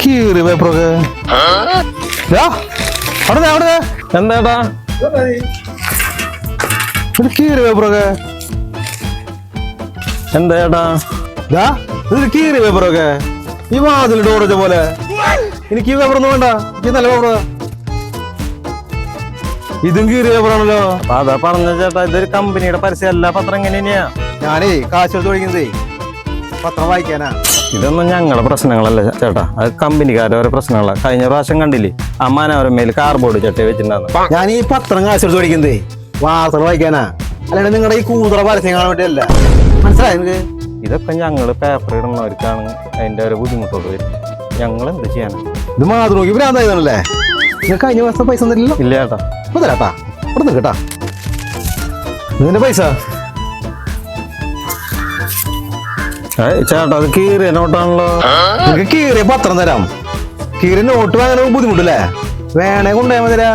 കീറി പേപ്പറൊക്കെ അവിടെ എന്താടാ കീറി പേപ്പറൊക്കെ എന്താടാ കീറി പേപ്പറൊക്കെ ഈ വാതിൽ ഡോറച്ച പോലെ. എനിക്ക് ഈ പേപ്പറൊന്നും വേണ്ട, ഈ നല്ല പേപ്പർ. ഇതും കീറി പേപ്പറാണല്ലോ. അതാ പറഞ്ഞ ചേട്ടാ, ഇതൊരു കമ്പനിയുടെ പരസ്യമല്ല. പത്രം എങ്ങനെയാ? ഞാനേ കാശ് എടുത്ത് പഠിക്കുന്നതേ പത്രം വായിക്കാനാ. ഇതൊന്നും ഞങ്ങളുടെ പ്രശ്നങ്ങളല്ല ചേട്ടാ, അത് കമ്പനിക്കാരുടെ പ്രശ്നങ്ങളാണ്. കഴിഞ്ഞ പ്രാവശ്യം കണ്ടില്ലേ, അമ്മാനവരമ്മയിൽ കാർബോർഡ് ചട്ടി വെച്ചിട്ടുണ്ടായിരുന്നു. ഞാൻ ഈ പത്രം കാശ് എടുത്ത് പഠിക്കുന്നതേ വാർത്തകൾ വായിക്കാനാ, അല്ലാണ്ട് നിങ്ങളുടെ ഈ കൂതറ പരസ്യം കാണാൻ വേണ്ടിയല്ല. മനസ്സിലായി നിനക്ക്? ഇതൊക്കെ ഞങ്ങൾ പേപ്പർ ഇടുന്നവർക്കാണ് അതിന്റെ ഒരു ബുദ്ധിമുട്ടോട് വരും. ഞങ്ങൾ എന്ത് ചെയ്യാനാ? ഇത് മാതൃകയ്ക്ക് ഭ്രാന്തായതാണല്ലേ. നിങ്ങൾക്ക് കഴിഞ്ഞ മാസത്തെ പൈസ തന്നില്ലല്ലോ. ഇല്ല ചേട്ടാ. ഇപ്പൊ തരാട്ടാ, ഇവിടെ നിൽക്കട്ടാ. നിന്റെ പൈസ ചേട്ടാ, അത് കീറിയ നോട്ടാണല്ലോ. നിനക്ക് കീറിയ പത്രം തരാം. കീറിയ നോട്ട് വാങ്ങാൻ ബുദ്ധിമുട്ടല്ലേ? വേണേ കൊണ്ടുപോയാൽ മതിരാ.